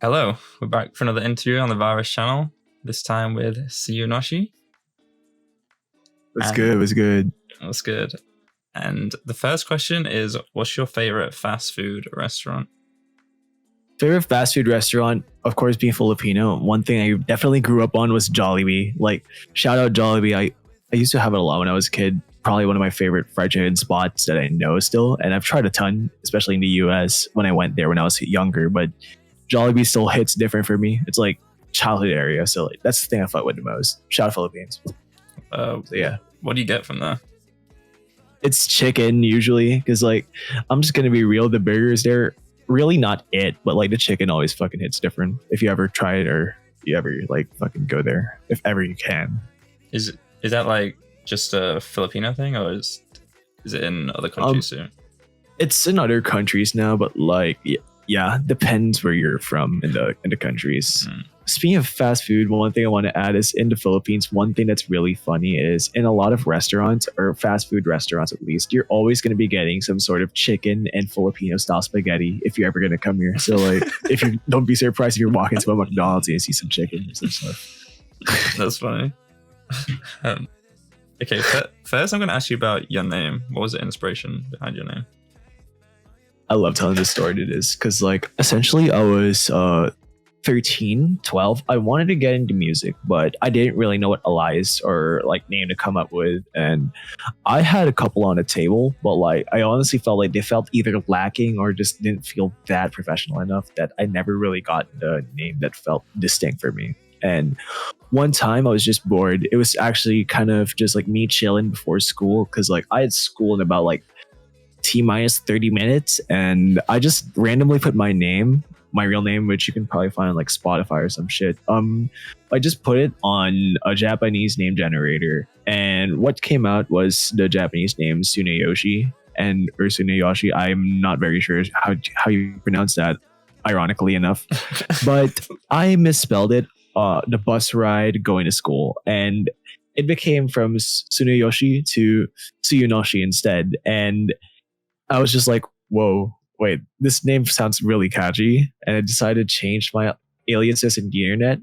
Hello, we're back for another interview on the Virus channel, this time with Tsuyunoshi. What's good? What's good? What's good? And the first question is, what's your favorite fast food restaurant? Favorite fast food restaurant, of course, being Filipino. One thing I definitely grew up on was Jollibee. Like, shout out Jollibee. I used to have it a lot when I was a kid. Probably one of my favorite fried chicken spots that I know still. And I've tried a ton, especially in the US when I went there when I was younger. But Jollibee still hits different for me. It's like childhood area. So like, that's the thing I fought with the most. Shout out Philippines. So yeah. What do you get from there? It's chicken usually. Because like, I'm just going to be real. The burgers, they're really not it. But like the chicken always fucking hits different. If you ever try it or you ever like fucking go there. If ever you can. Is that like just a Filipino thing, or is it in other countries too? It's in other countries now, but like yeah, depends where you're from in the countries. Speaking of fast food, one thing I want to add is in the Philippines, one thing that's really funny is in a lot of restaurants or fast food restaurants, at least, you're always going to be getting some sort of chicken and Filipino style spaghetti if you're ever going to come here. So like, if you don't be surprised if you're walking to a McDonald's and you see some chicken or some stuff. That's funny. Okay, first I'm going to ask you about your name. What was the inspiration behind your name? I love telling this story to this because like essentially I was 13, 12. I wanted to get into music, but I didn't really know what alias or like name to come up with. And I had a couple on the table, but like I honestly felt like they felt either lacking or just didn't feel that professional enough that I never really got the name that felt distinct for me. And one time I was just bored. It was actually kind of just like me chilling before school because like I had school in about like T-minus 30 minutes and I just randomly put my name, my real name, which you can probably find on like Spotify or some shit. I just put it on a Japanese name generator and what came out was the Japanese name Tsuyunoshi or Tsuyonoshi. I'm not very sure how you pronounce that, ironically enough. But I misspelled it. The bus ride going to school, and it became from Tsuyonoshi to Tsuyunoshi instead. And I was just like, whoa, wait, this name sounds really catchy. And I decided to change my aliases in the internet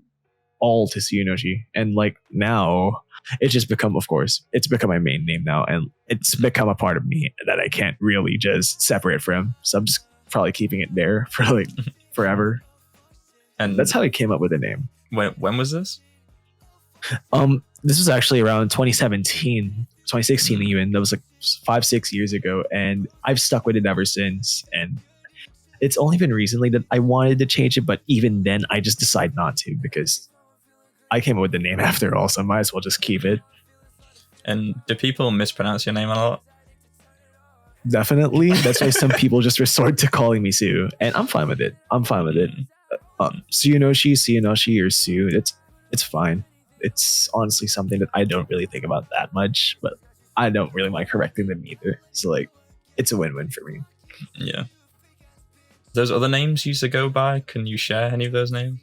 all to Tsuyunoshi. And like now, it's just become, of course, it's become my main name now. And it's become a part of me that I can't really just separate from. So I'm just probably keeping it there for like forever. And that's how I came up with the name. When was this? This was actually around 2016 even. That was like 5-6 years ago, and I've stuck with it ever since. And it's only been recently that I wanted to change it, but even then I just decided not to because I came up with the name after all, so I might as well just keep it. And do people mispronounce your name a lot? Definitely. That's why some people just resort to calling me Sue, and I'm fine with it. Tsuyunoshi or Sue, it's fine. It's honestly something that I don't really think about that much, but I don't really mind correcting them either. So like, it's a win-win for me. Yeah. Those other names you used to go by, can you share any of those names?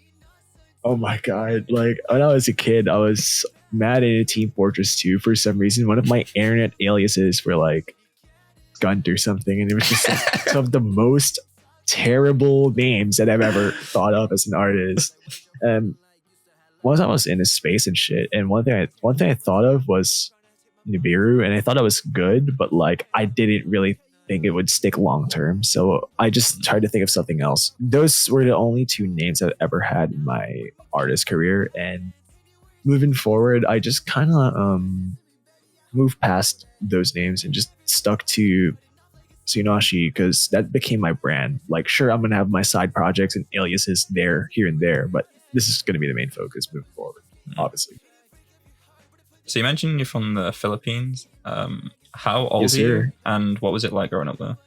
Oh my god! Like when I was a kid, I was mad into Team Fortress 2 for some reason. One of my internet aliases were like Gunt or something, and it was just like some of the most terrible names that I've ever thought of as an artist. Once I was in his space and shit, and one thing I thought of was Nibiru, and I thought it was good, but like I didn't really think it would stick long term, so I just tried to think of something else. Those were the only two names I've ever had in my artist career, and moving forward, I just kind of moved past those names and just stuck to Tsuyunoshi because that became my brand. Like, sure, I'm gonna have my side projects and aliases here and there, but this is gonna be the main focus moving forward, obviously. So you mentioned you're from the Philippines. How old Yes, are you? sir. And what was it like growing up there?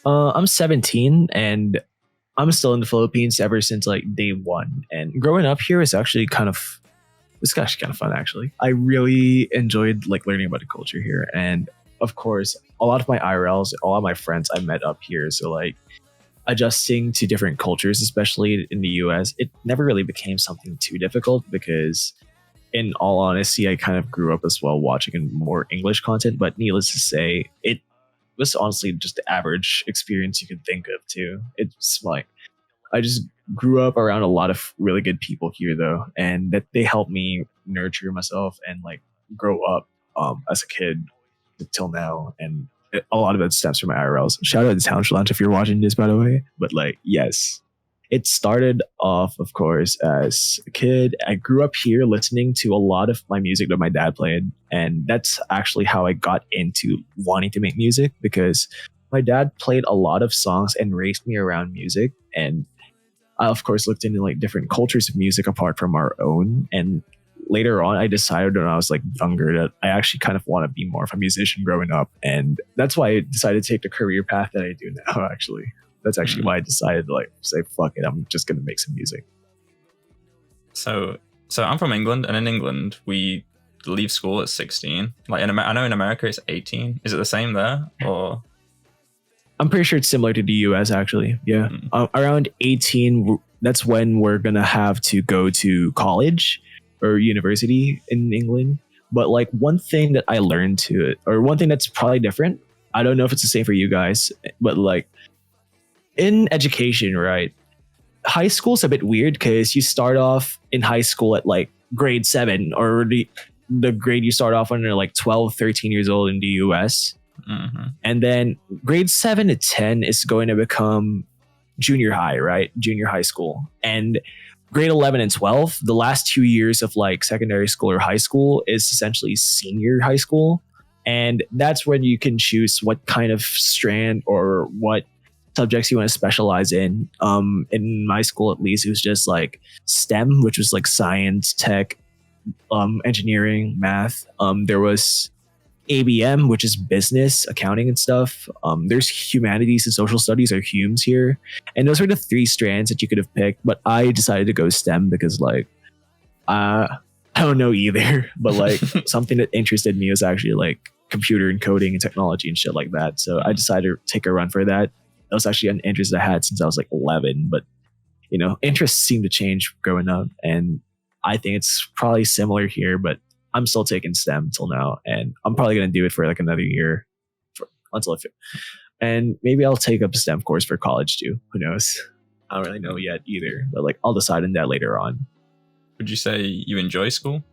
I'm 17 and I'm still in the Philippines ever since like day one. And growing up here is actually kind of fun actually. I really enjoyed like learning about the culture here, and of course, a lot of my IRLs, all of my friends I met up here. So like adjusting to different cultures, especially in the US, it never really became something too difficult because in all honesty, I kind of grew up as well watching more English content. But needless to say, it was honestly just the average experience you could think of too. It's like I just grew up around a lot of really good people here though, and that they helped me nurture myself and like grow up as a kid till now. And a lot of it stems from my IRLs. Shout out to Soundcloud if you're watching this, by the way. But like, yes, it started off, of course, as a kid. I grew up here listening to a lot of my music that my dad played. And that's actually how I got into wanting to make music, because my dad played a lot of songs and raised me around music. And I, of course, looked into like different cultures of music apart from our own. And later on, I decided when I was like younger that I actually kind of want to be more of a musician growing up. And that's why I decided to take the career path that I do now, actually. That's actually why I decided to like say, fuck it, I'm just going to make some music. So I'm from England, and in England, we leave school at 16. Like I know in America it's 18. Is it the same there, or? I'm pretty sure it's similar to the US, actually. Yeah. Around 18, that's when we're going to have to go to college or university in England. But like one thing that I learned to it, or one thing that's probably different, I don't know if it's the same for you guys, but like in education, right? High school's a bit weird because you start off in high school at like grade 7, or the grade you start off when you're like 12, 13 years old in the US. And then grade 7 to 10 is going to become junior high, right? Junior high school. And grade 11 and 12, the last 2 years of like secondary school or high school, is essentially senior high school. And that's when you can choose what kind of strand or what subjects you want to specialize in. In my school, at least, it was just like STEM, which was like science, tech, engineering, math. There was ABM, which is business, accounting, and stuff. There's humanities and social studies, or HUMS here, and those were the 3 strands that you could have picked. But I decided to go STEM because, like, I don't know either, but like something that interested me was actually like computer and coding and technology and shit like that. So I decided to take a run for that. That was actually an interest I had since I was like 11, but you know, interests seem to change growing up, and I think it's probably similar here, but I'm still taking STEM till now, and I'm probably going to do it for like another year and maybe I'll take up a STEM course for college too. Who knows? I don't really know yet either, but like I'll decide on that later on. Would you say you enjoy school?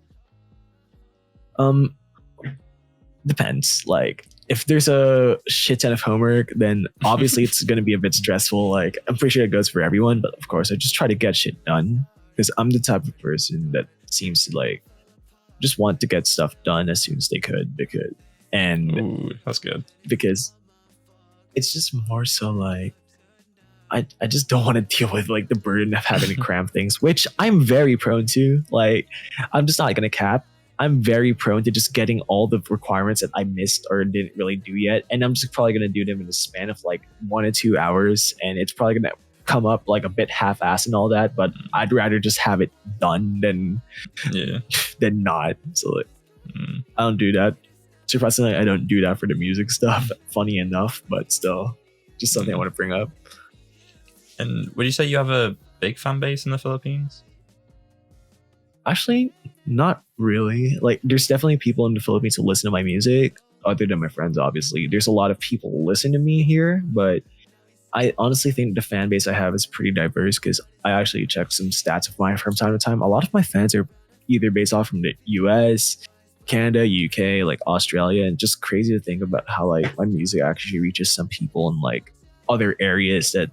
Depends. Like if there's a shit ton of homework, then obviously it's going to be a bit stressful. Like I'm pretty sure it goes for everyone, but of course I just try to get shit done because I'm the type of person that seems to like just want to get stuff done as soon as they could. Ooh, that's good. Because it's just more so like I just don't want to deal with like the burden of having to cram things, which I'm very prone to. Like I'm just not gonna cap. I'm very prone to just getting all the requirements that I missed or didn't really do yet, and I'm just probably gonna do them in the span of like 1 or 2 hours, and it's probably gonna come up like a bit half-assed and all that. But I'd rather just have it done than not. So like, I don't do that. Surprisingly, I don't do that for the music stuff. Funny enough, but still, just something I want to bring up. And would you say you have a big fan base in the Philippines? Actually, not really. Like, there's definitely people in the Philippines who listen to my music, other than my friends, obviously. There's a lot of people who listen to me here, but I honestly think the fan base I have is pretty diverse because I actually check some stats of mine from time to time. A lot of my fans are either based off from the US, Canada, UK, like Australia, and just crazy to think about how like my music actually reaches some people in like other areas that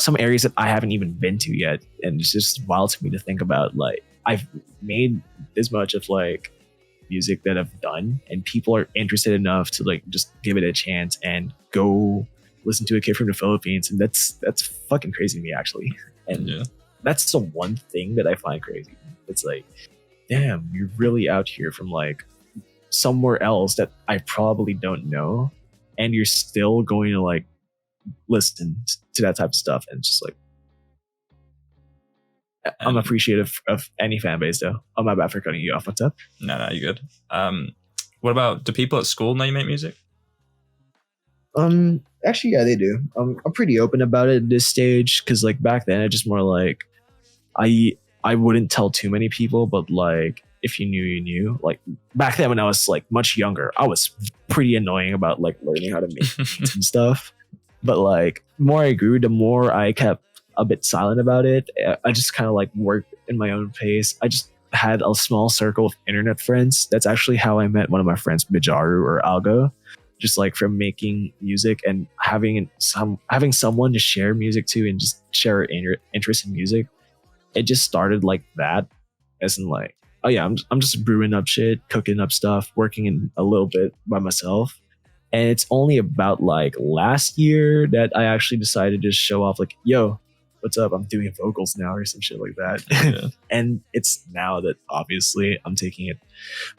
some areas that I haven't even been to yet. And it's just wild to me to think about, like, I've made this much of like music that I've done and people are interested enough to like just give it a chance and go listen to a kid from the Philippines. And that's fucking crazy to me, actually. And that's the one thing that I find crazy. It's like, damn, you're really out here from like somewhere else that I probably don't know, and you're still going to like listen to that type of stuff. And it's just like, I'm appreciative of any fan base though. Oh, my bad for cutting you off. What's up? No, you're good. What about, do people at school know you make music? Actually, yeah, they do. I'm pretty open about it at this stage, because like back then I just more like I wouldn't tell too many people, but like if you knew, you knew. Like back then when I was like much younger, I was pretty annoying about like learning how to make beats and stuff. But like the more I grew, the more I kept a bit silent about it. I just kind of like worked in my own pace. I just had a small circle of internet friends. That's actually how I met one of my friends, Mijaru or Algo. Just like from making music and having someone to share music to and just share interest in music. It just started like that, as in like, oh yeah, I'm just brewing up shit, cooking up stuff, working in a little bit by myself. And it's only about like last year that I actually decided to show off like, yo, what's up? I'm doing vocals now or some shit like that. Yeah. And it's now that obviously I'm taking it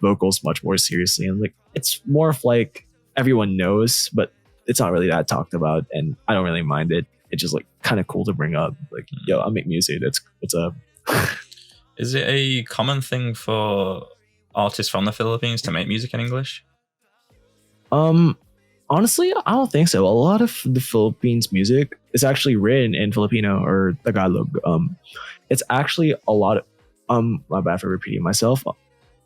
vocals much more seriously. And like it's more of like everyone knows, but it's not really that talked about and I don't really mind it. It's just like kind of cool to bring up. Like, yo, I make music. That's what's up. Is it a common thing for artists from the Philippines to make music in English? Honestly, I don't think so. A lot of the Philippines music is actually written in Filipino or Tagalog. It's actually a lot of my bad for repeating myself.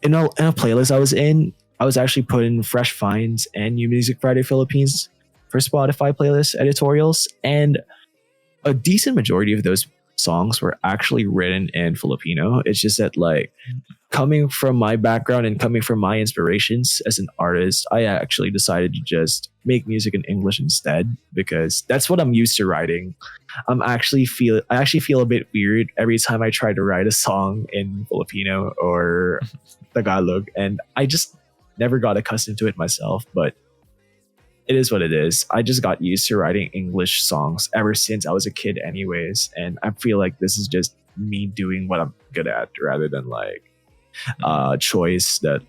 In a playlist I was in, I was actually putting Fresh Finds and New Music Friday Philippines for Spotify playlist editorials, and a decent majority of those songs were actually written in Filipino. It's just that like coming from my background and coming from my inspirations as an artist, I actually decided to just make music in English instead because that's what I'm used to writing. I actually feel a bit weird every time I try to write a song in Filipino or Tagalog, and I just never got accustomed to it myself, but it is what it is. I just got used to writing English songs ever since I was a kid anyways, and I feel like this is just me doing what I'm good at rather than like choice that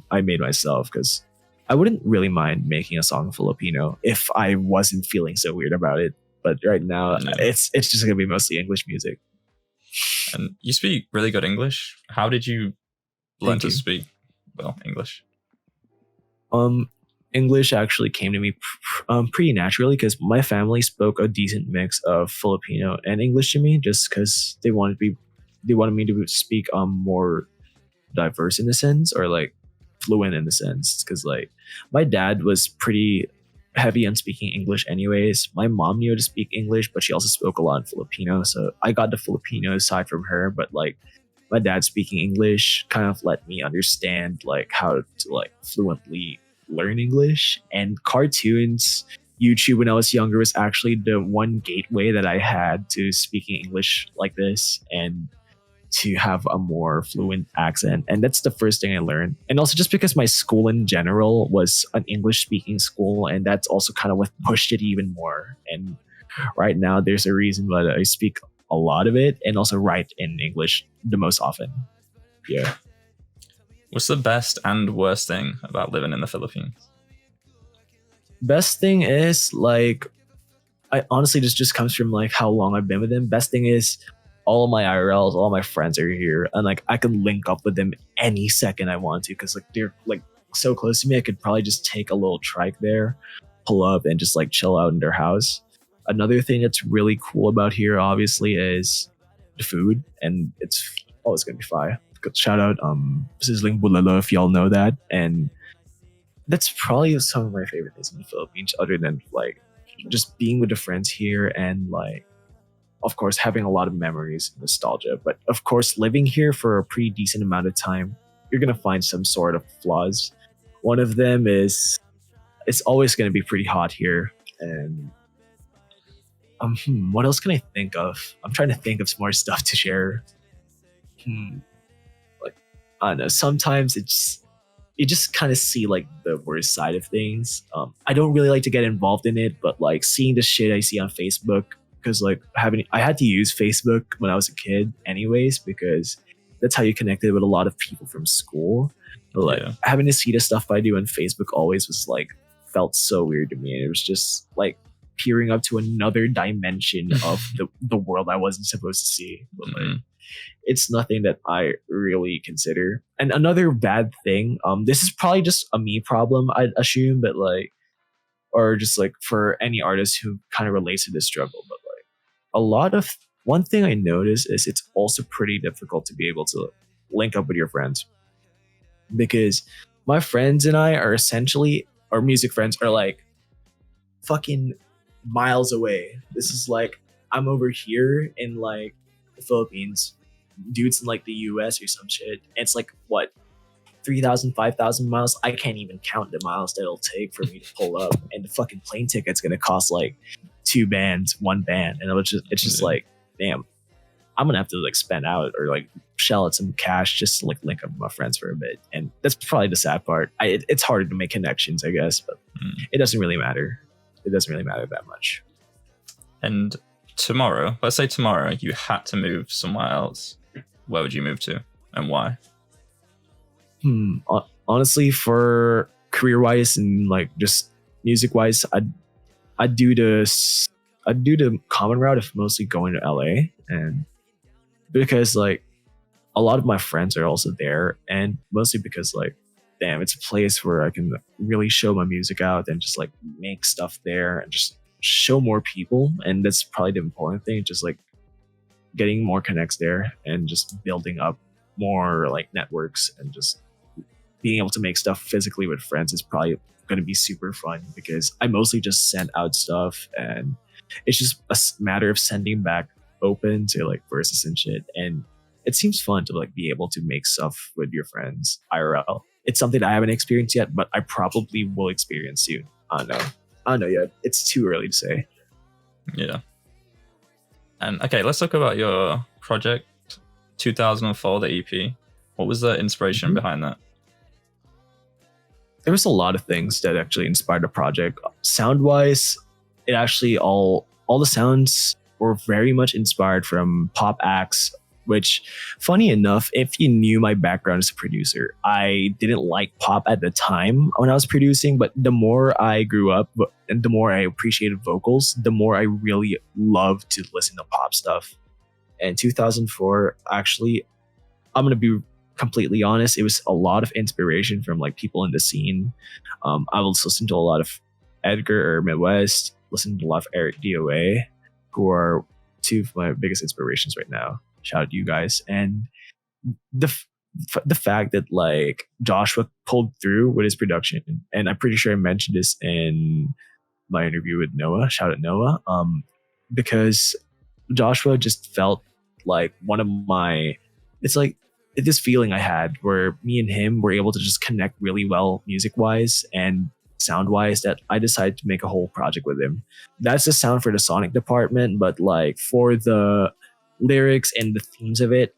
I made myself, because I wouldn't really mind making a song in Filipino if I wasn't feeling so weird about it. But right now, it's just gonna be mostly English music. And you speak really good English. How did you learn Thank to you. speak English? English actually came to me pretty naturally because my family spoke a decent mix of Filipino and English to me, just because they wanted me to speak more diverse in a sense, or like fluent in a sense, because like my dad was pretty heavy on speaking English anyways. My mom knew to speak English, but she also spoke a lot in Filipino, so I got the Filipino side from her. But like my dad speaking English kind of let me understand like how to like fluently learn English. And cartoons, YouTube when I was younger was actually the one gateway that I had to speaking English like this and to have a more fluent accent. And that's the first thing I learned. And also just because my school in general was an English speaking school, and that's also kind of what pushed it even more. And right now there's a reason why I speak a lot of it and also write in English the most often. Yeah. What's the best and worst thing about living in the Philippines? Best thing is like, I honestly just comes from like how long I've been with them. Best thing is all of my IRLs, all my friends are here, and like I can link up with them any second I want to, because like they're like so close to me. I could probably just take a little trike there, pull up, and just like chill out in their house. Another thing that's really cool about here, obviously, is the food, and it's always gonna be fire. Shout out sizzling bulalo if y'all know that. And that's probably some of my favorite things in the Philippines, other than like just being with the friends here and like of course having a lot of memories and nostalgia. But of course living here for a pretty decent amount of time, you're gonna find some sort of flaws. One of them is it's always gonna be pretty hot here. And what else can I think of? I'm trying to think of some more stuff to share. Like I don't know, sometimes you just kind of see like the worst side of things. I don't really like to get involved in it, but like seeing the shit I see on Facebook, because like I had to use Facebook when I was a kid anyways, because that's how you connected with a lot of people from school. But like having to see the stuff I do on Facebook always was like felt so weird to me. And it was just like peering up to another dimension of the world I wasn't supposed to see. But like, it's nothing that I really consider. And another bad thing, this is probably just a me problem, I'd assume, but like, or just like for any artist who kind of relates to this struggle, but like one thing I notice is it's also pretty difficult to be able to link up with your friends, because my friends and I are essentially, our music friends are like fucking miles away. This is like I'm over here in like the Philippines, dudes in like the US or some shit. And it's like what 3,000, 5,000 miles. I can't even count the miles that it'll take for me to pull up, and the fucking plane ticket's gonna cost like two bands, one band, and it's just like, damn, I'm gonna have to like spend out or like shell out some cash just to like link up with my friends for a bit. And that's probably the sad part. It's harder to make connections, I guess, but it doesn't really matter. It doesn't really matter that much. And tomorrow, let's say tomorrow you had to move somewhere else, where would you move to and why? Honestly, for career wise and like just music wise, I'd do the common route of mostly going to LA, and because like a lot of my friends are also there, and mostly because like, damn, it's a place where I can really show my music out and just like make stuff there and just show more people. And that's probably the important thing, just like getting more connects there and just building up more like networks, and just being able to make stuff physically with friends is probably going to be super fun, because I mostly just send out stuff, and it's just a matter of sending back open to like verses and shit. And it seems fun to like be able to make stuff with your friends IRL. It's something that I haven't experienced yet, but I probably will experience soon. I don't know yet. It's too early to say. Yeah. And okay, let's talk about your project 2004, the EP. What was the inspiration behind that? There was a lot of things that actually inspired the project. Sound wise, it actually all the sounds were very much inspired from pop acts, which, funny enough, if you knew my background as a producer, I didn't like pop at the time when I was producing, but the more I grew up and the more I appreciated vocals, the more I really loved to listen to pop stuff. And 2004, actually, I'm going to be completely honest, it was a lot of inspiration from like people in the scene. I was listening to a lot of Edgar or Midwxst, listening to a lot of Eric DOA, who are two of my biggest inspirations right now. Shout out to you guys. And the fact that like Joshwa pulled through with his production, and I'm pretty sure I mentioned this in my interview with Noah. Shout out Noah. Because Joshwa just felt like one of my. It's like this feeling I had where me and him were able to just connect really well music wise and sound wise, that I decided to make a whole project with him. That's the sound for the sonic department, but like for the lyrics and the themes of it,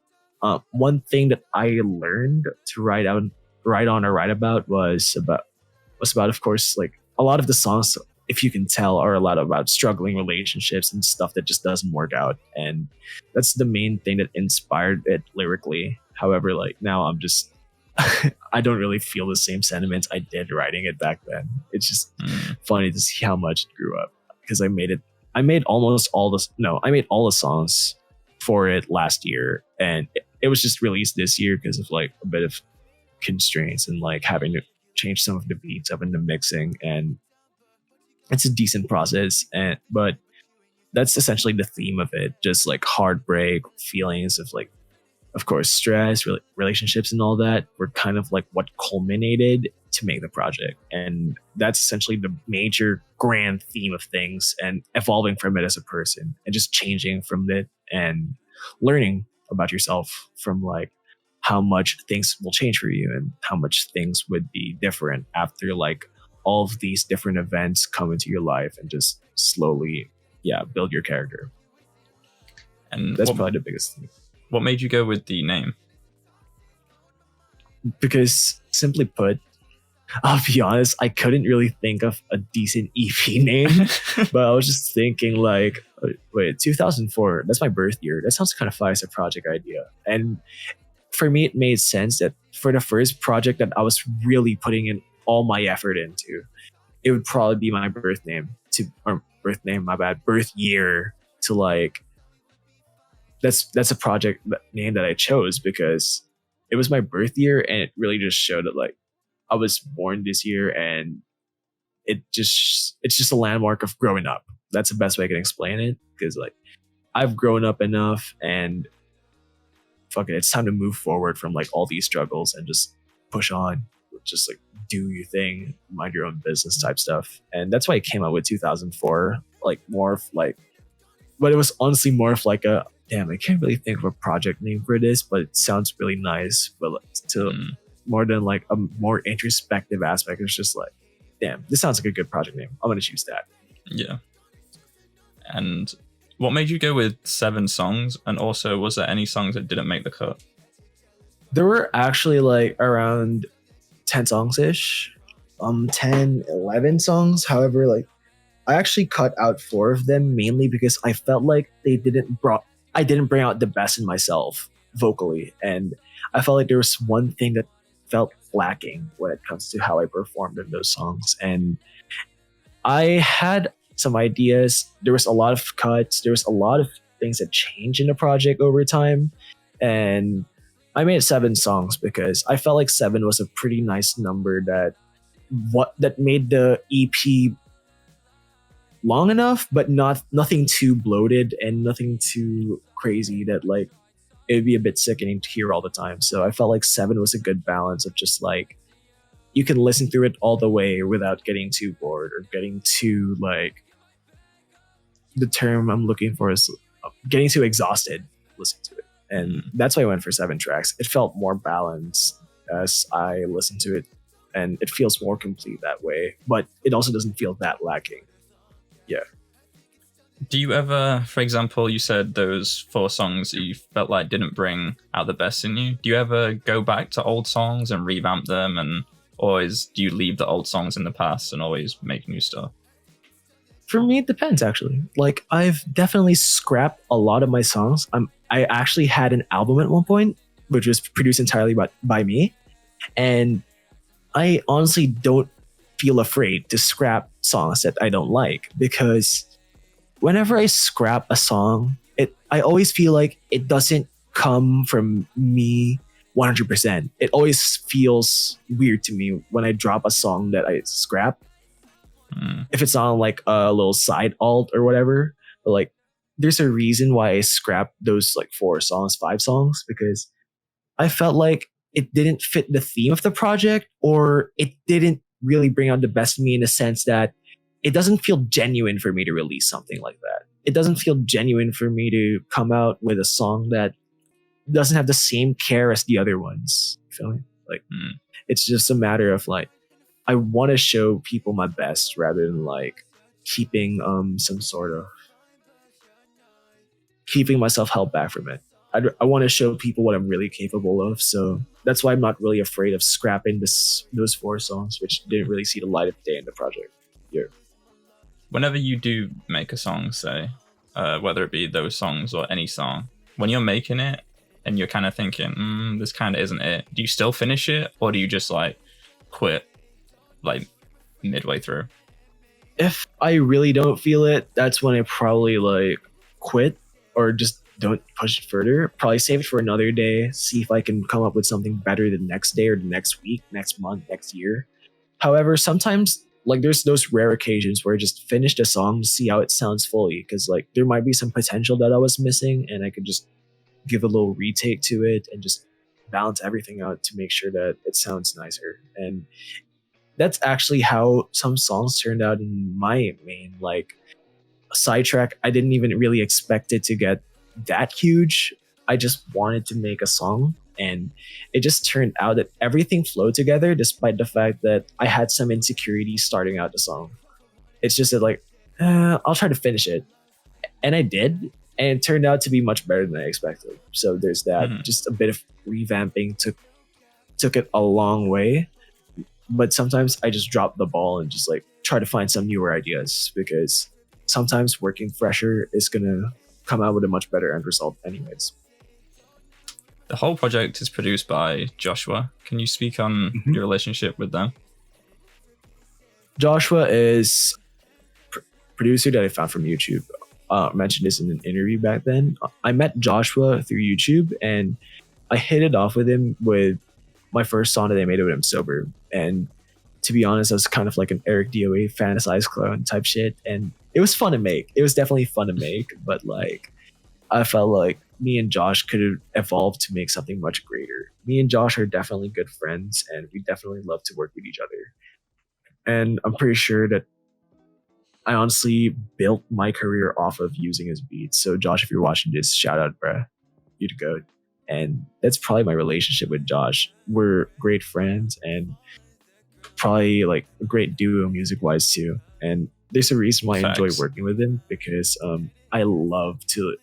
one thing that I learned to write about was about, of course, like a lot of the songs, if you can tell, are a lot about struggling relationships and stuff that just doesn't work out. And that's the main thing that inspired it lyrically. However, like now I'm just, I don't really feel the same sentiments I did writing it back then. It's just funny to see how much it grew up, because I made all the songs for it last year, and it was just released this year because of like a bit of constraints and like having to change some of the beats up in the mixing. And it's a decent process, but that's essentially the theme of it, just like heartbreak, feelings of like, of course, stress, relationships and all that were kind of like what culminated to make the project. And that's essentially the major grand theme of things, and evolving from it as a person and just changing from it and learning about yourself from like how much things will change for you and how much things would be different after like all of these different events come into your life, and just slowly, build your character. And that's probably the biggest thing. What made you go with the name? Because simply put, I'll be honest, I couldn't really think of a decent EP name, but I was just thinking like, wait, 2004, that's my birth year. That sounds kind of fun as a project idea. And for me, it made sense that for the first project that I was really putting in all my effort into, it would probably be my birth year to like, that's a project name that I chose because it was my birth year, and it really just showed that like I was born this year, and it's just a landmark of growing up. That's the best way I can explain it, because like I've grown up enough, and fuck it, it's time to move forward from like all these struggles and just push on, just like do your thing, mind your own business type stuff. And that's why I came out with 2004, like more of like but it was honestly more of like a damn. I can't really think of a project name for this, but it sounds really nice. But to more than like a more introspective aspect, it's just like, damn, this sounds like a good project name. I'm gonna choose that. Yeah. And what made you go with 7 songs? And also, was there any songs that didn't make the cut? There were actually like around 10 songs ish, 10, 11 songs. However, like I actually cut out 4 of them mainly because I felt like I didn't bring out the best in myself vocally, and I felt like there was one thing that felt lacking when it comes to how I performed in those songs. And I had some ideas. There was a lot of cuts. There was a lot of things that changed in the project over time, and I made 7 songs because I felt like 7 was a pretty nice number that made the EP long enough, but nothing too bloated and nothing too crazy that like it would be a bit sickening to hear all the time. So I felt like 7 was a good balance of just like you can listen through it all the way without getting too bored or getting too like, the term I'm looking for is getting too exhausted listening to it. And that's why I went for 7 tracks. It felt more balanced as I listened to it, and it feels more complete that way, but it also doesn't feel that lacking. Yeah. Do you ever, for example, you said those 4 songs you felt like didn't bring out the best in you. Do you ever go back to old songs and revamp them, do you leave the old songs in the past and always make new stuff? For me, it depends actually. Like I've definitely scrapped a lot of my songs. I actually had an album at one point, which was produced entirely by me. And I honestly don't feel afraid to scrap songs that I don't like, because whenever I scrap a song, I always feel like it doesn't come from me 100%. It always feels weird to me when I drop a song that I scrap. If it's on like a little side alt or whatever, but like there's a reason why I scrapped those like 4 songs, 5 songs, because I felt like it didn't fit the theme of the project, or it didn't really bring out the best of me in the sense that it doesn't feel genuine for me to release something like that. It doesn't feel genuine for me to come out with a song that doesn't have the same care as the other ones. You feel me? Like it's just a matter of like, I want to show people my best rather than like keeping some sort of keeping myself held back from it. I want to show people what I'm really capable of. So that's why I'm not really afraid of scrapping those 4 songs, which didn't really see the light of day in the project. Yeah. Whenever you do make a song, say, whether it be those songs or any song, when you're making it and you're kind of thinking, this kind of isn't it, do you still finish it, or do you just like quit like midway through? If I really don't feel it, that's when I probably like quit or just don't push it further. Probably save it for another day, see if I can come up with something better the next day or the next week, next month, next year. However, sometimes like there's those rare occasions where I just finish the song to see how it sounds fully, because like there might be some potential that I was missing, and I could just give a little retake to it and just balance everything out to make sure that it sounds nicer. And that's actually how some songs turned out in my main like sidetrack. I didn't even really expect it to get that huge. I just wanted to make a song, and it just turned out that everything flowed together despite the fact that I had some insecurities starting out the song. It's just that like I'll try to finish it, and I did, and it turned out to be much better than I expected. So there's that. Just a bit of revamping took it a long way, but sometimes I just drop the ball and just like try to find some newer ideas, because sometimes working fresher is gonna come out with a much better end result anyways. The whole project is produced by Joshwa. Can you speak on your relationship with them? Joshwa is producer that I found from YouTube. Mentioned this in an interview back then. I met Joshwa through YouTube, and I hit it off with him with my first song that I made with him sober. And to be honest, I was kind of like an Eric DOA fantasized clone type shit, and it was fun to make. It was definitely fun to make, but like I felt like me and Josh could have evolved to make something much greater. Me and Josh are definitely good friends, and we definitely love to work with each other. And I'm pretty sure that I honestly built my career off of using his beats. So Josh, if you're watching this, shout out, bruh. You the goat. And that's probably my relationship with Josh. We're great friends and probably like a great duo music wise too. And there's a reason why I enjoy Facts. working with him because I love to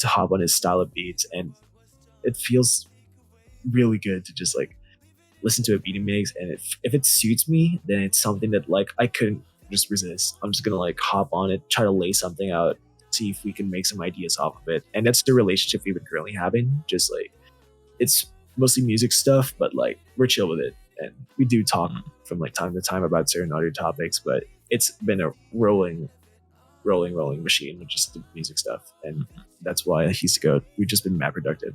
hop on his style of beats, and it feels really good to just like listen to a beat he makes, and if it suits me, then it's something that like I couldn't just resist. I'm just gonna like hop on it, try to lay something out, see if we can make some ideas off of it. And that's the relationship we've been currently having. Just like it's mostly music stuff, but like we're chill with it, and we do talk from like time to time about certain other topics. But it's been a rolling machine with just the music stuff, and that's why he's the goat. We've just been mad productive.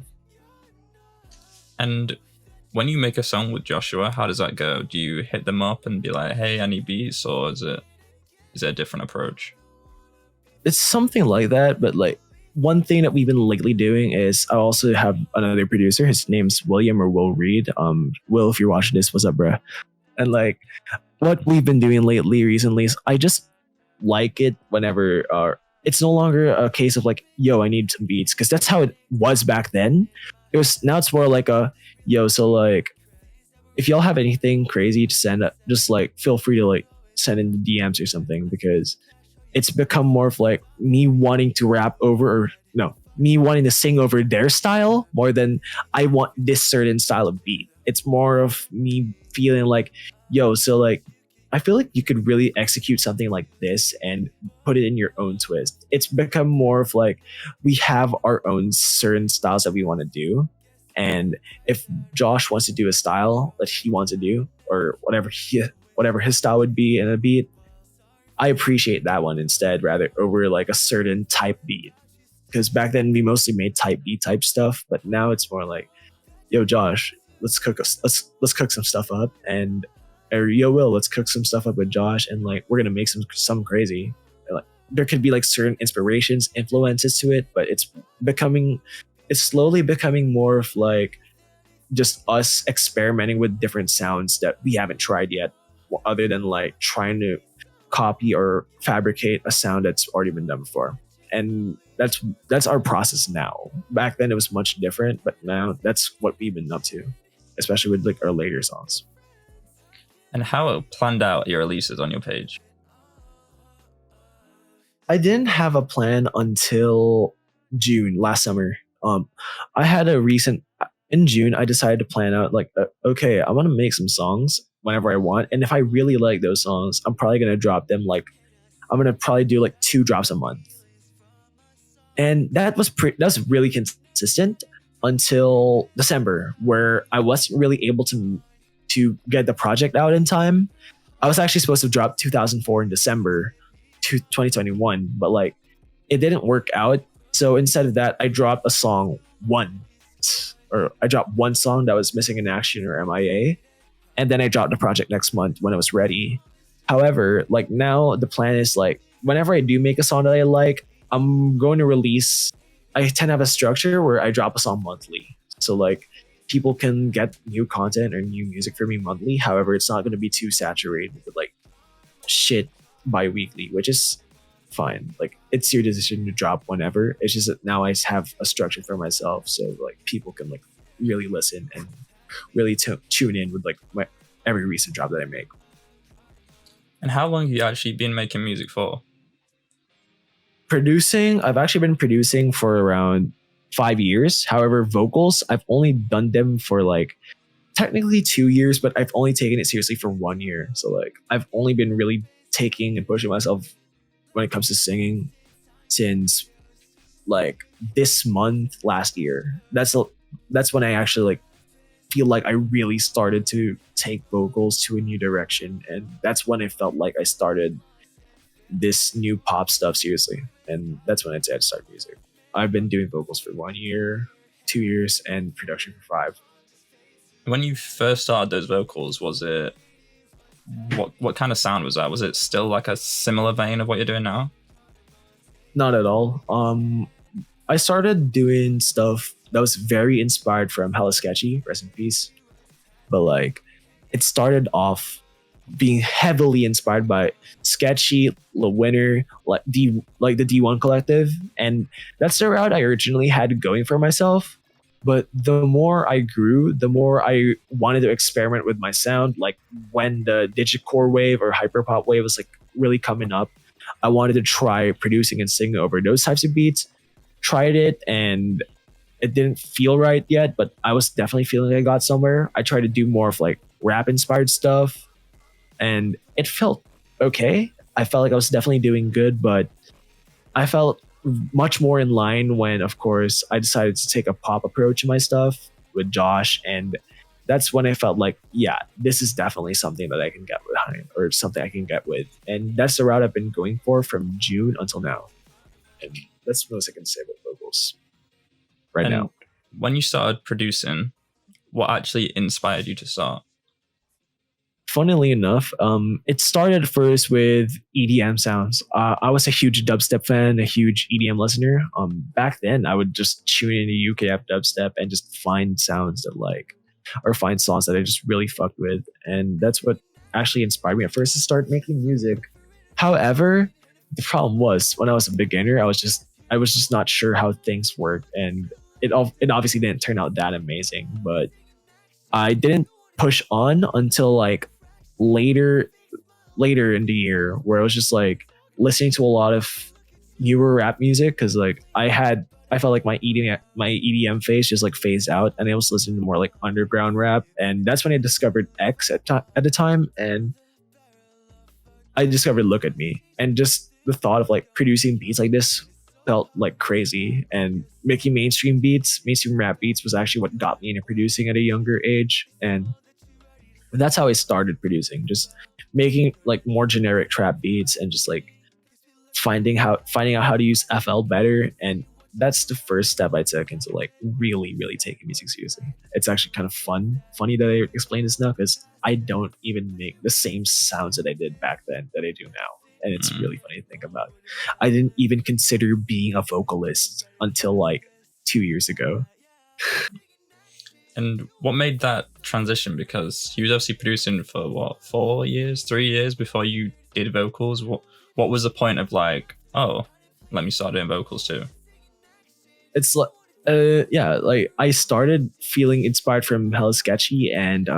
And when you make a song with Joshua, how does that go? Do you hit them up and be like, "Hey, I need beats," or is it a different approach? It's something like that, but like one thing that we've been lately doing is I also have another producer. His name's William or Will Reed. Will, if you're watching this, what's up, bruh? And like what we've been doing recently is I just like it whenever it's no longer a case of like, yo, I need some beats, because that's how it was back then. Now it's more like a, yo, so like if y'all have anything crazy to send, just like feel free to like send in the DMs or something, because it's become more of like me wanting to rap over, or no, me wanting to sing over their style more than I want this certain style of beat. It's more of me feeling like, yo, so like I feel like you could really execute something like this and put it in your own twist. It's become more of like we have our own certain styles that we want to do. And if Josh wants to do a style that he wants to do, or whatever his style would be in a beat, I appreciate that one instead, rather over like a certain type beat. Because back then we mostly made type beat type stuff, but now it's more like, yo, Josh, let's cook some stuff up, and or yo, Will, let's cook some stuff up with Josh, and like we're gonna make some crazy. Like there could be like certain inspirations, influences to it, but it's slowly becoming more of like just us experimenting with different sounds that we haven't tried yet, other than like trying to copy or fabricate a sound that's already been done before. And that's our process now. Back then it was much different, but now that's what we've been up to, especially with like our later songs. And how planned out your releases on your page? I didn't have a plan until June last summer. I had in June I decided to plan out like, okay, I'm gonna make some songs whenever I want, and if I really like those songs, I'm probably gonna drop them. Like I'm gonna probably do like 2 drops a month, and that was really consistent until December, where I wasn't really able to get the project out in time. I was actually supposed to drop 2004 in December 2021, but like it didn't work out. So instead of that, I dropped one song that was missing in action or MIA, and then I dropped the project next month when it was ready. However, like now the plan is like whenever I do make a song that I like, I'm going to release. I tend to have a structure where I drop a song monthly, so like people can get new content or new music from me monthly. However, it's not going to be too saturated with like shit bi-weekly, which is fine. Like it's your decision to drop whenever. It's just that now I have a structure for myself, so like people can like really listen and really tune in with like every recent drop that I make. And how long have you actually been making music for? I've actually been producing for around 5 years. However, vocals, I've only done them for like technically 2 years, but I've only taken it seriously for 1 year. So like I've only been really taking and pushing myself when it comes to singing since like this month last year. That's when I actually like feel like I really started to take vocals to a new direction, and that's when I felt like I started this new pop stuff seriously. And that's when I'd say I'd start music. I've been doing vocals for 1 year, 2 years, and production for 5. When you first started those vocals, was it what kind of sound was that? Was it still like a similar vein of what you're doing now? Not at all. I started doing stuff that was very inspired from Hella Sketchy, rest in peace. But like it started off being heavily inspired by Sketchy, The Winner, like the D1 Collective, and that's the route I originally had going for myself. But the more I grew, the more I wanted to experiment with my sound. Like when the digicore wave or hyperpop wave was like really coming up, I wanted to try producing and singing over those types of beats. Tried it and it didn't feel right yet, but I was definitely feeling I got somewhere. I tried to do more of like rap inspired stuff and it felt okay. I felt like I was definitely doing good, but I felt much more in line when, of course, I decided to take a pop approach in my stuff with Josh. And that's when I felt like, yeah, this is definitely something that I can get behind or something I can get with. And that's the route I've been going for from June until now. And that's the most I can say about vocals right now. When you started producing, what actually inspired you to start? Funnily enough, it started first with EDM sounds. I was a huge dubstep fan, a huge EDM listener. Back then, I would just tune into UKF dubstep and just find sounds that or find songs that I just really fucked with, and that's what actually inspired me at first to start making music. However, the problem was when I was a beginner, I was just not sure how things worked, and it obviously didn't turn out that amazing. But I didn't push on until like later in the year, where I was just like listening to a lot of newer rap music because like I felt like my EDM phase just like phased out, and I was listening to more like underground rap, and that's when I discovered X at the time, and I discovered Look at Me, and just the thought of like producing beats like this felt like crazy, and making mainstream rap beats was actually what got me into producing at a younger age, and that's how I started producing, just making like more generic trap beats and just like finding out how to use FL better. And that's the first step I took into like really, really taking music seriously. It's actually kind of funny that I explain this now, because I don't even make the same sounds that I did back then that I do now. And it's really funny to think about. I didn't even consider being a vocalist until like 2 years ago. And what made that transition? Because you was obviously producing for what, 3 years before you did vocals. What was the point of like, oh, let me start doing vocals too? It's like, like I started feeling inspired from Hella Sketchy and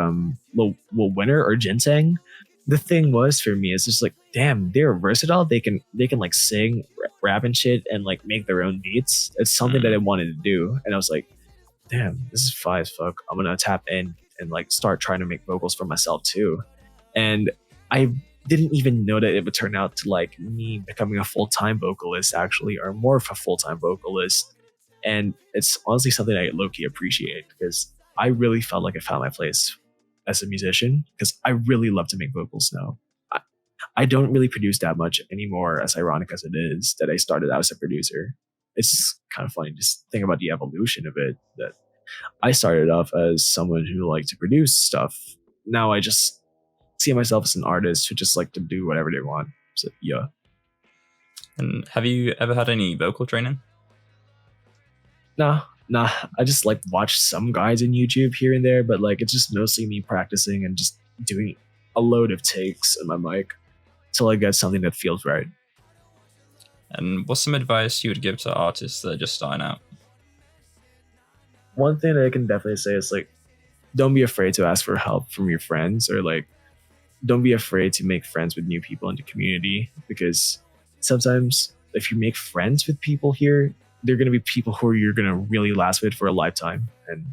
Lil Winner or Ginseng. The thing was for me, it's just like, damn, they're versatile. They can like sing, rap and shit, and like make their own beats. It's something that I wanted to do, and I was like, damn, this is fly as fuck. I'm gonna tap in and like start trying to make vocals for myself too. And I didn't even know that it would turn out to like me becoming a full-time vocalist actually, or more of a full-time vocalist. And it's honestly something I low-key appreciate, because I really felt like I found my place as a musician, because I really love to make vocals now. I don't really produce that much anymore, as ironic as it is that I started out as a producer. It's kind of funny to just think about the evolution of it, that I started off as someone who liked to produce stuff. Now I just see myself as an artist who just like to do whatever they want. So yeah. And have you ever had any vocal training? Nah. I just like watch some guys on YouTube here and there, but like it's just mostly me practicing and just doing a load of takes on my mic till I get something that feels right. And what's some advice you would give to artists that are just starting out? One thing that I can definitely say is like, don't be afraid to ask for help from your friends, or like, don't be afraid to make friends with new people in the community, because sometimes if you make friends with people here, they're going to be people who you're going to really last with for a lifetime. And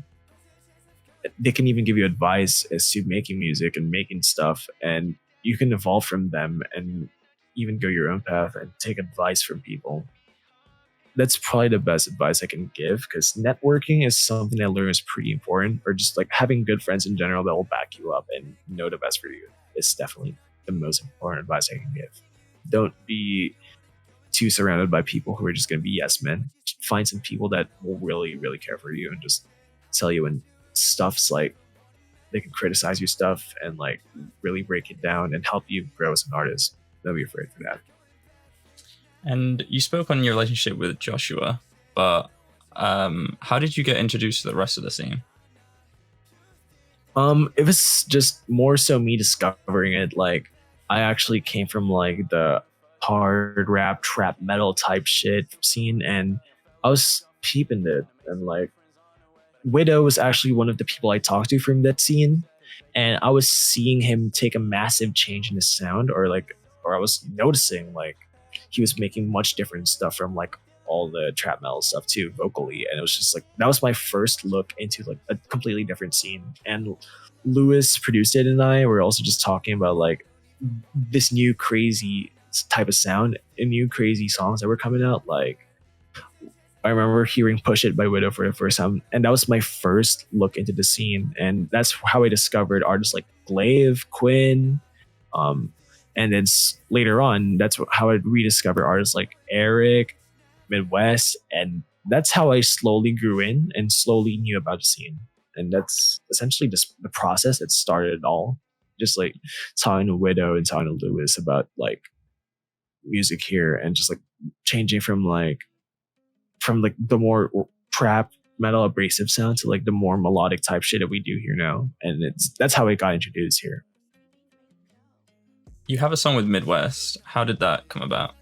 they can even give you advice as to making music and making stuff, and you can evolve from them and even go your own path and take advice from people. That's probably the best advice I can give, because networking is something I learned is pretty important, or just like having good friends in general that will back you up and know the best for you is definitely the most important advice I can give. Don't be too surrounded by people who are just going to be yes men. Find some people that will really, really care for you and just tell you when stuff's like, they can criticize your stuff and like really break it down and help you grow as an artist. Don't be afraid for that. And you spoke on your relationship with Joshua, but how did you get introduced to the rest of the scene? It was just more so me discovering it. Like, I actually came from like the hard rap, trap metal type shit scene, and I was peeping it. And like, Widow was actually one of the people I talked to from that scene, and I was seeing him take a massive change in his sound, or I was noticing like he was making much different stuff from like all the trap metal stuff too vocally, and it was just like that was my first look into like a completely different scene. And Lewis produced it, and I were also just talking about like this new crazy type of sound and new crazy songs that were coming out. Like, I remember hearing Push It by Widow for the first time, and that was my first look into the scene. And that's how I discovered artists like Glaive, Quinn, um, and then later on, that's how I rediscovered artists like Eric, Midwxst, and that's how I slowly grew in and slowly knew about the scene. And that's essentially just the process that started it all. Just like talking to Widow and talking to Lewis about like music here, and just like changing from like the more trap metal abrasive sound to like the more melodic type shit that we do here now. And that's how I got introduced here. You have a song with Midwxst. How did that come about?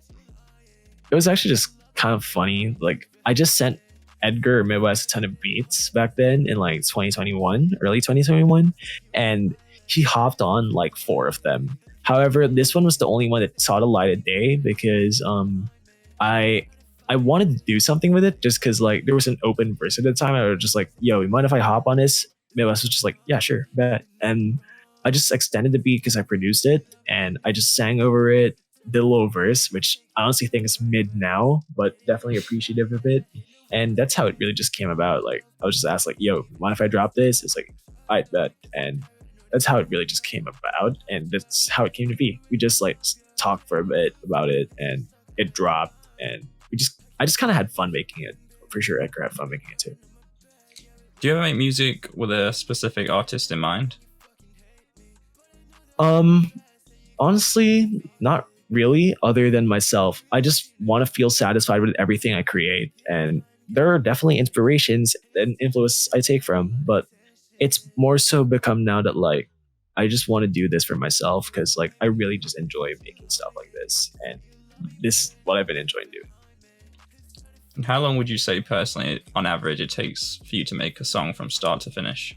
It was actually just kind of funny. Like, I just sent Edgar Midwxst a ton of beats back then in like 2021, early 2021, and he hopped on like 4 of them. However, this one was the only one that saw the light of day because I wanted to do something with it just because like there was an open verse at the time. I was just like, yo, you mind if I hop on this? Midwxst was just like, yeah, sure, bet. And I just extended the beat because I produced it, and I just sang over it, did a little verse, which I honestly think is mid now, but definitely appreciative of it. And that's how it really just came about. Like, I was just asked like, yo, mind if I drop this? It's like, I bet. And that's how it really just came about. And that's how it came to be. We just like talked for a bit about it, and it dropped, and I just kind of had fun making it. I'm pretty sure Edgar had fun making it too. Do you ever make music with a specific artist in mind? Honestly, not really, other than myself. I just want to feel satisfied with everything I create. And there are definitely inspirations and influence I take from, but it's more so become now that like I just want to do this for myself because like I really just enjoy making stuff like this. And this is what I've been enjoying doing. And how long would you say personally, on average, it takes for you to make a song from start to finish?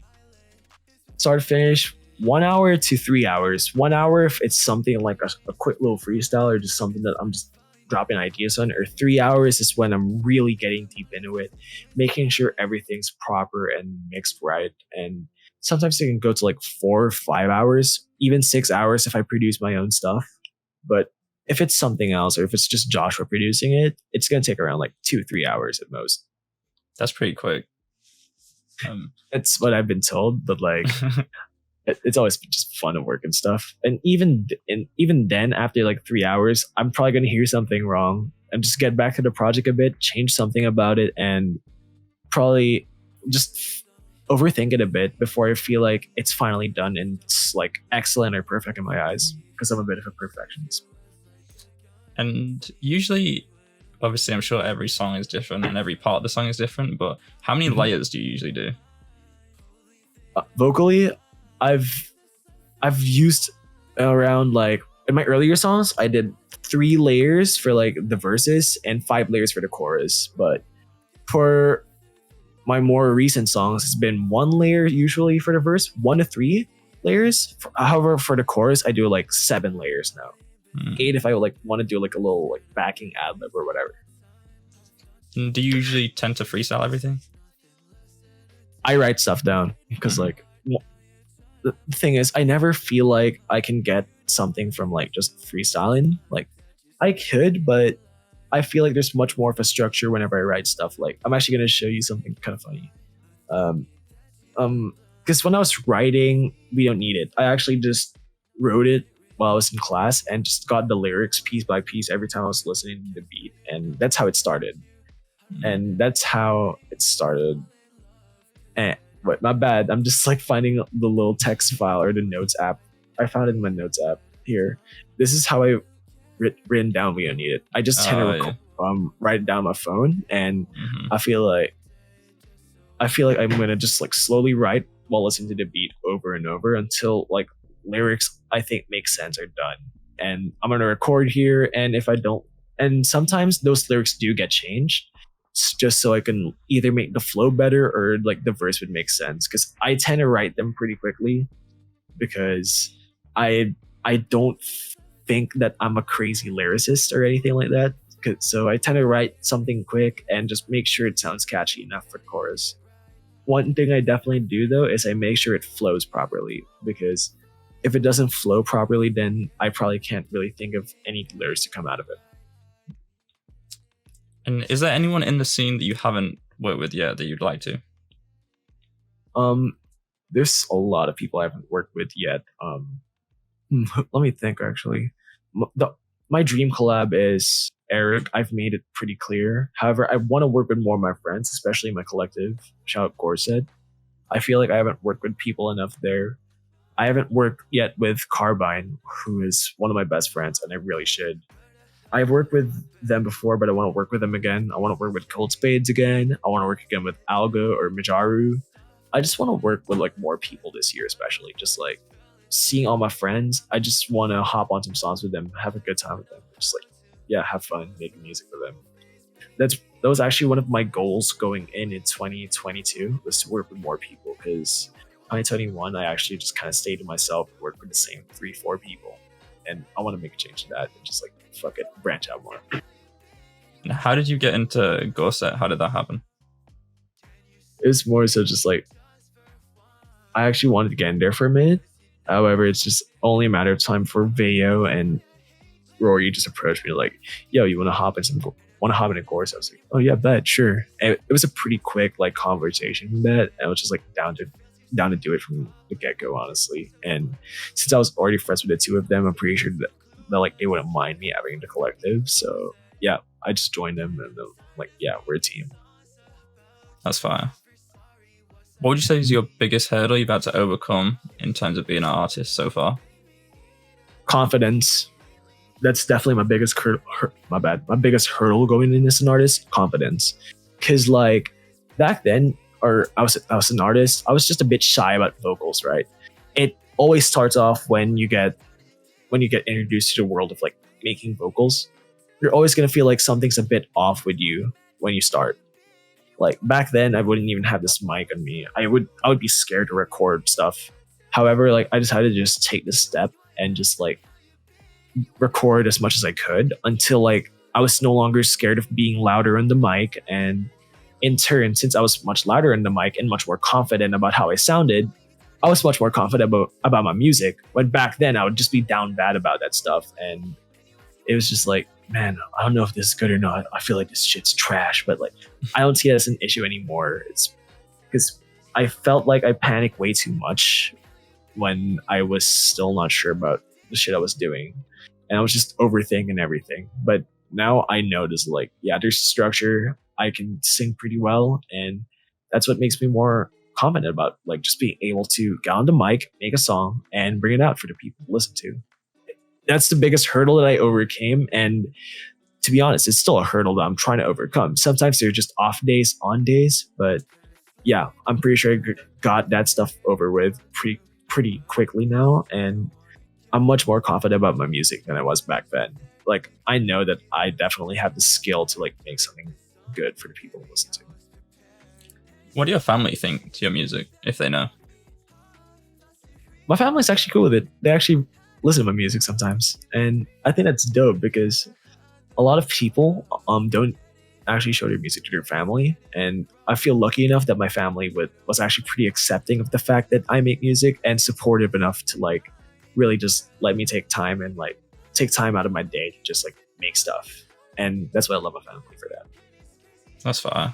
Start to finish, 1 hour to 3 hours. 1 hour if it's something like a quick little freestyle or just something that I'm just dropping ideas on, or 3 hours is when I'm really getting deep into it, making sure everything's proper and mixed right. And sometimes it can go to like 4 or 5 hours, even 6 hours if I produce my own stuff. But if it's something else, or if it's just Joshua producing it, it's going to take around like 2-3 hours at most. That's pretty quick. That's what I've been told, but like it's always been just fun to work and stuff. And even then, after like 3 hours, I'm probably going to hear something wrong and just get back to the project a bit, change something about it, and probably just overthink it a bit before I feel like it's finally done and it's like excellent or perfect in my eyes, because I'm a bit of a perfectionist. And usually, obviously, I'm sure every song is different and every part of the song is different, but how many layers do you usually do? Vocally, I've used around like in my earlier songs, I did 3 layers for like the verses and 5 layers for the chorus. But for my more recent songs, it's been 1 layer usually for the verse, 1 to 3 layers. However, for the chorus, I do like 7 layers now. 8 if I like want to do like a little like backing ad lib or whatever. And do you usually tend to freestyle everything? I write stuff down because like the thing is, I never feel like I can get something from like just freestyling. Like I could, but I feel like there's much more of a structure whenever I write stuff. Like I'm actually going to show you something kind of funny. Because when I was writing, we don't need it. I actually just wrote it while I was in class and just got the lyrics piece by piece every time I was listening to the beat. And that's how it started. And that's how it started. Wait, my bad. I'm just like finding the little text file or the notes app. I found it in my notes app here. This is how I written down we don't need it. I just tend to write it down on my phone, and I feel like I'm gonna just like slowly write while listening to the beat over and over until like lyrics I think make sense are done. And I'm gonna record here, and if I don't, and sometimes those lyrics do get changed just so I can either make the flow better or like the verse would make sense. Because I tend to write them pretty quickly because I don't think that I'm a crazy lyricist or anything like that. So I tend to write something quick and just make sure it sounds catchy enough for the chorus. One thing I definitely do though is I make sure it flows properly, because if it doesn't flow properly, then I probably can't really think of any lyrics to come out of it. And is there anyone in the scene that you haven't worked with yet that you'd like to? There's a lot of people I haven't worked with yet. Let me think actually. My dream collab is Eric. I've made it pretty clear. However, I want to work with more of my friends, especially my collective. Shout out GORESET. I feel like I haven't worked with people enough there. I haven't worked yet with Carbine, who is one of my best friends, and I really should. I've worked with them before, but I want to work with them again. I want to work with Cold Spades again. I want to work again with Algo or Mijaru. I just want to work with like more people this year, especially just like seeing all my friends. I just want to hop on some songs with them, have a good time with them. Just like, yeah, have fun making music with them. That was actually one of my goals going in 2022, was to work with more people, because 2021 I actually just kind of stayed to myself, work with the same 3-4 people, and I want to make a change to that and just like fuck it, branch out more. How did you get into GORESET? How did that happen? It was more so just like I actually wanted to get in there for a minute. However, it's just only a matter of time for Veo and Rory just approached me like, yo, you want to hop in a course? I was like, oh yeah, bet, sure. And it was a pretty quick like conversation from that. I was just like down to do it from the get-go, honestly. And since I was already friends with the two of them, I'm pretty sure that like they wouldn't mind me having the collective. So yeah, I just joined them, and like, yeah, we're a team. That's fire. What would you say is your biggest hurdle you've had to overcome in terms of being an artist so far? Confidence. That's definitely my biggest my biggest hurdle going in as an artist. Confidence. Because like back then, or I was an artist, I was just a bit shy about vocals, right? It always starts off when you get introduced to the world of like making vocals. You're always gonna feel like something's a bit off with you when you start. Like back then, I wouldn't even have this mic on me. I would be scared to record stuff. However, like I decided to just take this step and just like record as much as I could until like I was no longer scared of being louder on the mic. And in turn, since I was much louder in the mic and much more confident about how I sounded, I was much more confident about my music. When back then I would just be down bad about that stuff. And it was just like, man, I don't know if this is good or not. I feel like this shit's trash, but like I don't see it as an issue anymore. It's because I felt like I panicked way too much when I was still not sure about the shit I was doing. And I was just overthinking everything. But now I notice like, yeah, there's structure. I can sing pretty well. And that's what makes me more confident about like just being able to get on the mic, make a song, and bring it out for the people to listen to. That's the biggest hurdle that I overcame. And to be honest, it's still a hurdle that I'm trying to overcome. Sometimes they're just off days, on days. But yeah, I'm pretty sure I got that stuff over with pretty quickly now. And I'm much more confident about my music than I was back then. Like, I know that I definitely have the skill to like make something good for the people to listen to. What do your family think to your music, if they know? My family's actually cool with it. They actually listen to my music sometimes. And I think that's dope because a lot of people don't actually show their music to their family. And I feel lucky enough that my family was actually pretty accepting of the fact that I make music and supportive enough to like really just let me take time out of my day to just like make stuff. And that's why I love my family for that. That's fire.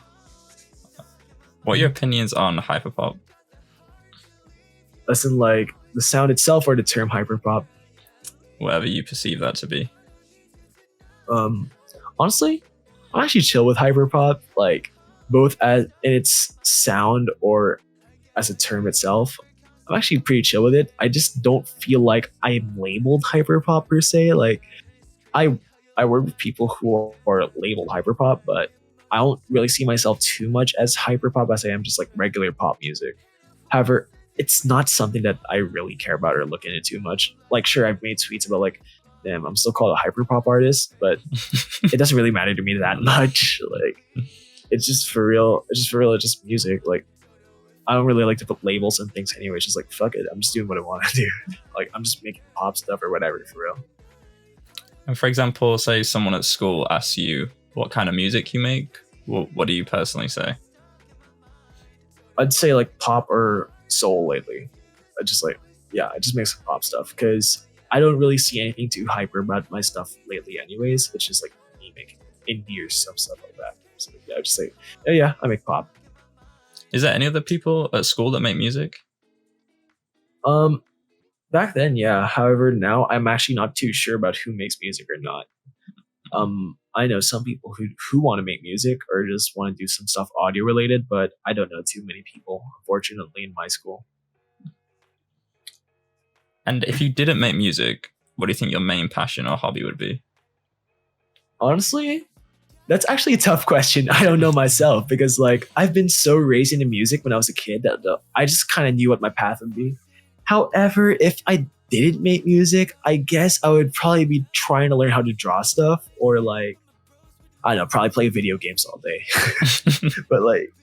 What are your opinions on hyperpop? Listen, like the sound itself or the term hyperpop? Whatever you perceive that to be. Honestly, I'm actually chill with hyperpop, like both as in its sound or as a term itself. I'm actually pretty chill with it. I just don't feel like I'm labeled hyperpop per se. Like I work with people who are labeled hyperpop, but I don't really see myself too much as hyperpop as I am just like regular pop music. However, it's not something that I really care about or look into too much. Like, sure, I've made tweets about like, damn, I'm still called a hyperpop artist, but it doesn't really matter to me that much. Like, it's just for real. It's just for real. It's just music. Like, I don't really like to put labels and things anyway. It's just like, fuck it. I'm just doing what I want to do. Like, I'm just making pop stuff or whatever for real. And for example, say someone at school asks you what kind of music you make. What do you personally say? I'd say like pop or soul lately. I just like, yeah, I just make some pop stuff because I don't really see anything too hyper about my stuff lately anyways. It's just like me making indie or some stuff like that. So yeah, I just say, oh, yeah, I make pop. Is there any other people at school that make music? Back then, yeah. However, now I'm actually not too sure about who makes music or not. I know some people who want to make music or just want to do some stuff audio related, but I don't know too many people, unfortunately, in my school. And if you didn't make music, what do you think your main passion or hobby would be? Honestly, that's actually a tough question. I don't know myself because like I've been so raised into music when I was a kid that I just kind of knew what my path would be. However, if I didn't make music, I guess I would probably be trying to learn how to draw stuff or like, I don't know, probably play video games all day. But like,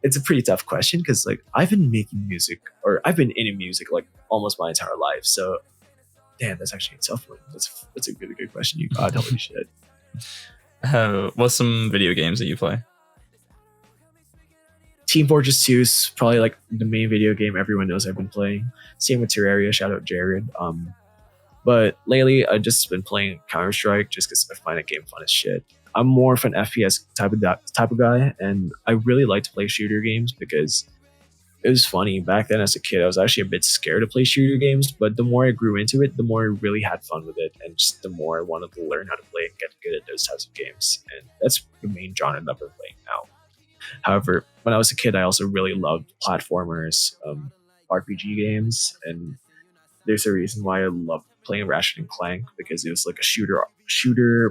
it's a pretty tough question because like I've been making music or I've been into music like almost my entire life. So damn, that's actually a tough one. That's a really good question you got. Holy shit. What's some video games that you play? Team Fortress 2 is probably like the main video game everyone knows I've been playing. Same with Terraria, shout out Jared. But lately I've just been playing Counter-Strike just because I find that game fun as shit. I'm more of an FPS type of guy, and I really like to play shooter games because it was funny. Back then as a kid, I was actually a bit scared to play shooter games, but the more I grew into it, the more I really had fun with it, and just the more I wanted to learn how to play and get good at those types of games. And that's the main genre that I'm playing now. However, when I was a kid, I also really loved platformers, RPG games, and there's a reason why I loved playing Ratchet and Clank because it was like a shooter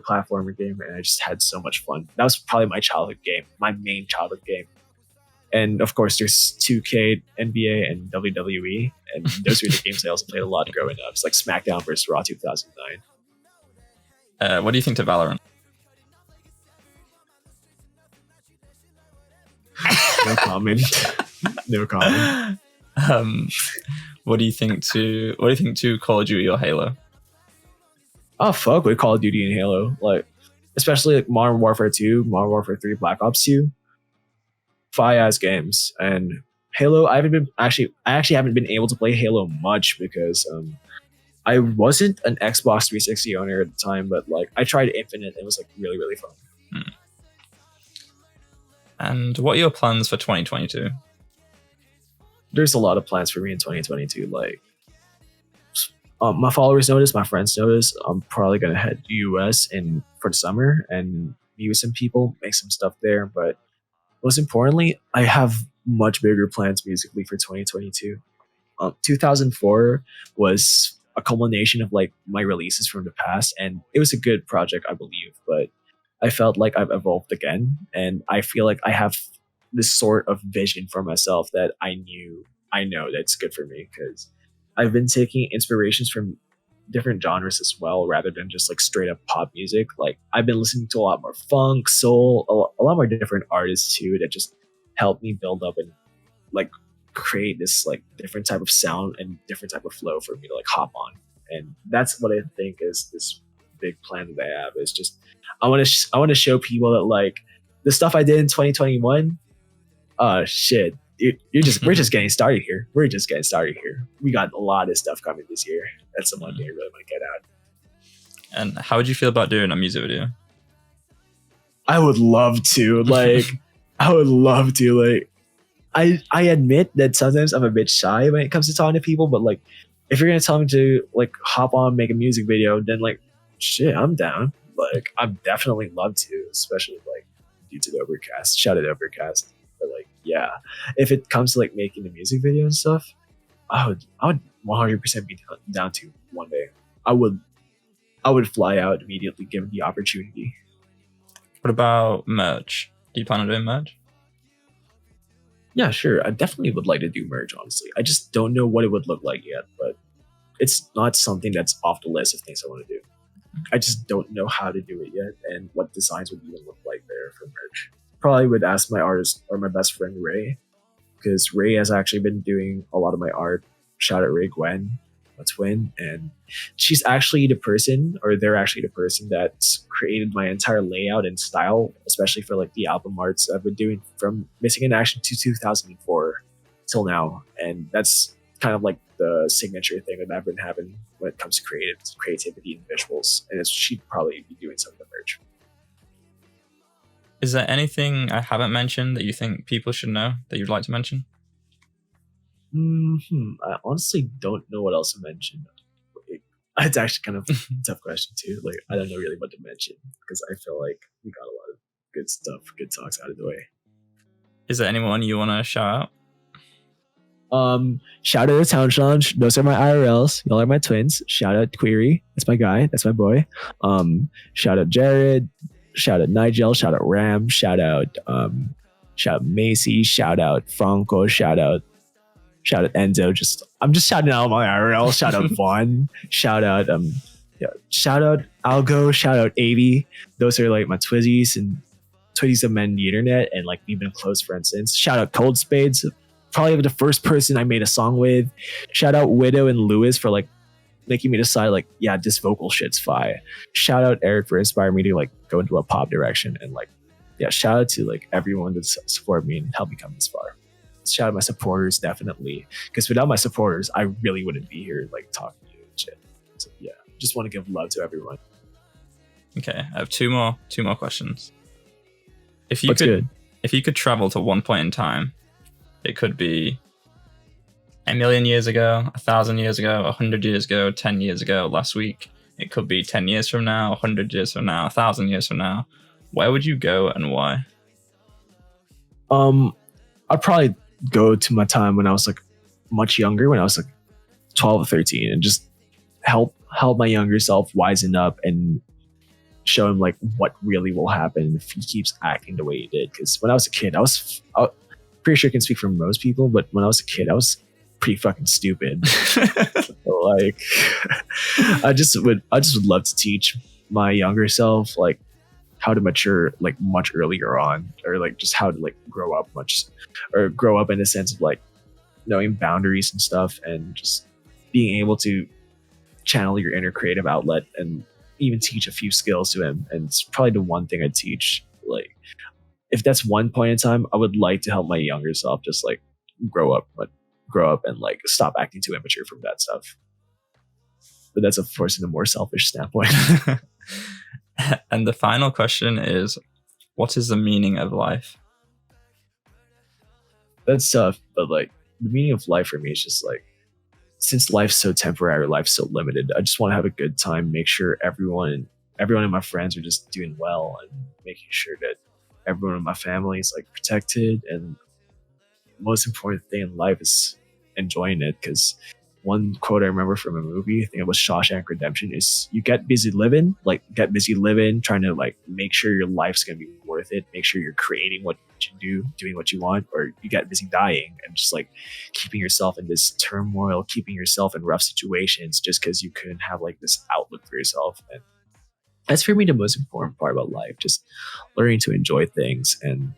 platformer game, and I just had so much fun. That was probably my childhood game, my main childhood game. And of course, there's 2K, NBA, and WWE, and those were the games I also played a lot growing up. It's like SmackDown versus Raw 2009. What do you think to Valorant? No comment. No comment. What do you think to Call of Duty or Halo? Oh fuck with Call of Duty and Halo, like especially like Modern Warfare 2, Modern Warfare 3, Black Ops 2, fire ass games. And Halo, I actually haven't been able to play Halo much because I wasn't an Xbox 360 owner at the time, but like I tried Infinite and it was like really really fun. And what are your plans for 2022? There's a lot of plans for me in 2022. Like, my followers notice, my friends notice. I'm probably gonna head to US for the summer and meet with some people, make some stuff there. But most importantly, I have much bigger plans musically for 2022. 2004 was a culmination of like my releases from the past, and it was a good project, I believe. But I felt like I've evolved again, and I feel like I have this sort of vision for myself that I know that's good for me because I've been taking inspirations from different genres as well, rather than just like straight up pop music. Like I've been listening to a lot more funk, soul, a lot more different artists too that just help me build up and like create this like different type of sound and different type of flow for me to like hop on. And that's what I think is this big plan that I have is just I want to show people that like the stuff I did in 2021. Shit, we're just getting started here. We're just getting started here. We got a lot of stuff coming this year. That's the one thing I really want to get at. And how would you feel about doing a music video? I would love to. Like, I would love to. Like, I admit that sometimes I'm a bit shy when it comes to talking to people, but like, if you're gonna tell me to like hop on, make a music video, then like, shit, I'm down. Like, I'm definitely love to, especially like due to the Overcast. Shout out to Overcast. But like, yeah, if it comes to like making a music video and stuff, I would 100% be down to one day. I would fly out immediately given the opportunity. What about merch? Do you plan on doing merch? Yeah, sure. I definitely would like to do merch, honestly. I just don't know what it would look like yet, but it's not something that's off the list of things I want to do. I just don't know how to do it yet and what designs would even look like there for merch. Probably would ask my artist or my best friend Ray, because Ray has actually been doing a lot of my art. Shout out Ray Gwen, my twin, and she's actually the person, or they're actually the person that's created my entire layout and style, especially for like the album arts I've been doing from Missing in Action to 2004 till now, and that's kind of like the signature thing that I've been having when it comes to creativity and visuals, and she'd probably be doing some of the merch. Is there anything I haven't mentioned that you think people should know that you'd like to mention? I honestly don't know what else to mention. It's actually kind of a tough question too. Like, I don't know really what to mention because I feel like we got a lot of good stuff, good talks out of the way. Is there anyone you want to shout out? Shout out to Townshon. Those are my IRLs. Y'all are my twins. Shout out Query. That's my guy. That's my boy. Shout out Jared. Shout out Nigel. Shout out Ram. Shout out Macy. Shout out Franco. Shout out Enzo. I'm just shouting out my IRL. Shout out Vaughn. Shout out shout out Algo. Shout out Avi. Those are like my twizzies and twizzies have met the internet and like we've been close friends since. Shout out Cold Spades. Probably the first person I made a song with. Shout out Widow and Lewis for like making me decide like, yeah, this vocal shit's fire. Shout out Eric for inspiring me to like go into a pop direction, and like, yeah, shout out to like everyone that supported me and helped me come this far. Shout out my supporters, definitely, because without my supporters, I really wouldn't be here like talking to you and shit. So yeah, just want to give love to everyone. Okay, I have two more questions. If you could travel to one point in time, it could be a million years ago, 1,000 years ago, 100 years ago, 10 years ago, last week. It could be 10 years from now, 100 years from now, 1,000 years from now. Where would you go and why? I'd probably go to my time when I was like much younger, when I was like 12 or 13, and just help my younger self wisen up and show him like what really will happen if he keeps acting the way he did. Because when I was a kid, I'm pretty sure I can speak for most people, but when I was a kid, I was pretty fucking stupid. Like, I just would love to teach my younger self like how to mature like much earlier on, or like just how to like grow up in the sense of like knowing boundaries and stuff, and just being able to channel your inner creative outlet, and even teach a few skills to him. And it's probably the one thing I'd teach. Like, if that's one point in time, I would like to help my younger self just like grow up and like stop acting too immature from that stuff. But that's of course in a more selfish standpoint. And the final question is, what is the meaning of life? That's tough, but like the meaning of life for me is just like, since life's so temporary, life's so limited, I just want to have a good time, make sure everyone and my friends are just doing well, and making sure that everyone in my family is like protected. And the most important thing in life is enjoying it. Because one quote I remember from a movie, I think it was Shawshank Redemption, is you get busy living, trying to like make sure your life's going to be worth it. Make sure you're creating what you do, doing what you want, or you get busy dying and just like keeping yourself in this turmoil, keeping yourself in rough situations just because you couldn't have like this outlook for yourself. And that's for me the most important part about life, just learning to enjoy things and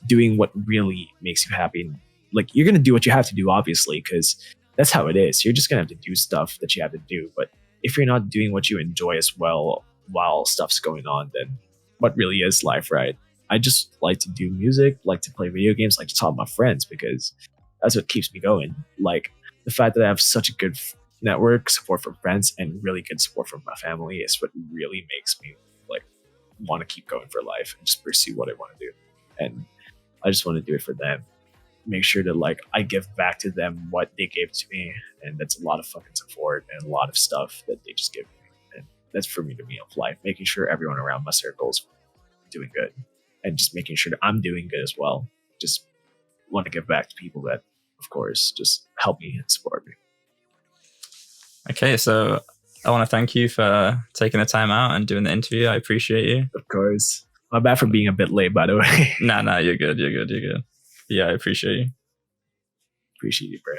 doing what really makes you happy. Like, you're going to do what you have to do, obviously, because that's how it is. You're just going to have to do stuff that you have to do. But if you're not doing what you enjoy as well while stuff's going on, then what really is life, right? I just like to do music, like to play video games, like to talk to my friends, because that's what keeps me going. Like, the fact that I have such a good network, support from friends, and really good support from my family is what really makes me like want to keep going for life and just pursue what I want to do. And I just want to do it for them. Make sure that like I give back to them what they gave to me, and that's a lot of fucking support and a lot of stuff that they just give me. And that's for me the meaning of life, making sure everyone around my circle is doing good, and just making sure that I'm doing good as well. Just want to give back to people that, of course, just help me and support me. Okay, so I want to thank you for taking the time out and doing the interview. I appreciate you. Of course. My bad for being a bit late, by the way. Nah, you're good. You're good. Yeah, I appreciate you. Appreciate you, bro.